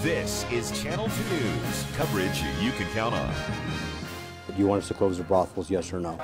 This is Channel 2 News, coverage you can count on. Do you want us to close the brothels, yes or no?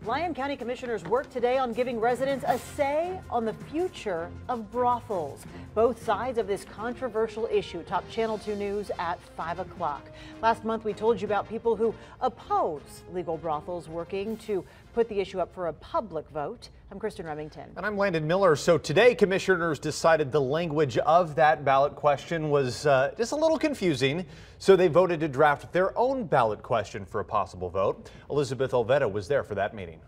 Lyon County Commissioners work today on giving residents a say on the future of brothels. Both sides of this controversial issue top Channel 2 News at 5 o'clock. Last month, we told you about people who oppose legal brothels working to put the issue up for a public vote. I'm Kristen Remington. And I'm Landon Miller. So today, commissioners decided the language of that ballot question was just a little confusing. So they voted to draft their own ballot question for a possible vote. Elizabeth Olvera was there for that meeting.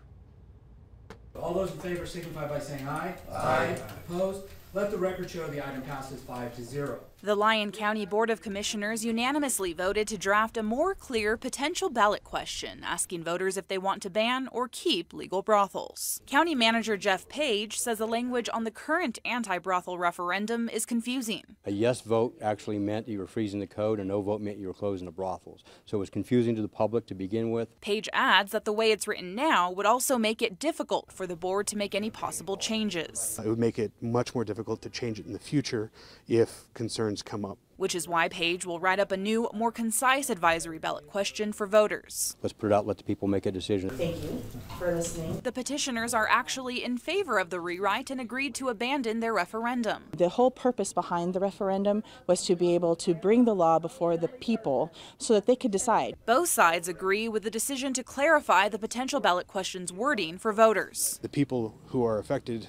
All those in favor signify by saying aye. Aye. Opposed? Let the record show the item passes 5-0. The Lyon County Board of Commissioners unanimously voted to draft a more clear potential ballot question, asking voters if they want to ban or keep legal brothels. County Manager Jeff Page says the language on the current anti-brothel referendum is confusing. A yes vote actually meant you were freezing the code, a no vote meant you were closing the brothels. So it was confusing to the public to begin with. Page adds that the way it's written now would also make it difficult for the board to make any possible changes. It would make it much more difficult to change it in the future if concerns come up. Which is why Page will write up a new, more concise advisory ballot question for voters. Let's put it out, let the people make a decision. Thank you for listening. The petitioners are actually in favor of the rewrite and agreed to abandon their referendum. The whole purpose behind the referendum was to be able to bring the law before the people so that they could decide. Both sides agree with the decision to clarify the potential ballot question's wording for voters. The people who are affected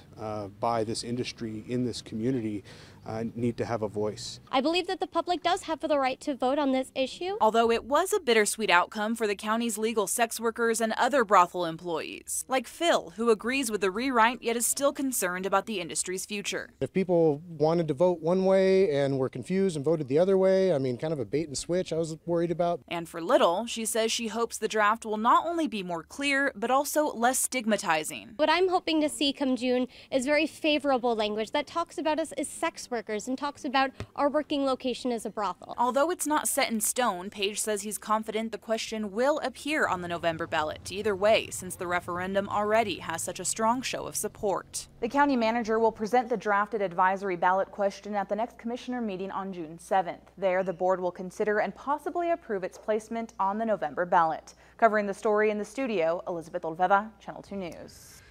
by this industry in this community need to have a voice. I believe that the public does have the right to vote on this issue. Although it was a bittersweet outcome for the county's legal sex workers and other brothel employees, like Phil, who agrees with the rewrite yet is still concerned about the industry's future. If people wanted to vote one way and were confused and voted the other way, I mean, kind of a bait and switch I was worried about. And for Little, she says she hopes the draft will not only be more clear, but also less stigmatizing. What I'm hoping to see come June is very favorable language that talks about us as sex workers and talks about our working location as a brothel. Although it's not set in stone, Page says he's confident the question will appear on the November ballot either way, since the referendum already has such a strong show of support. The county manager will present the drafted advisory ballot question at the next commissioner meeting on June 7th. There, the board will consider and possibly approve its placement on the November ballot. Covering the story in the studio, Elizabeth Olvera, Channel 2 News.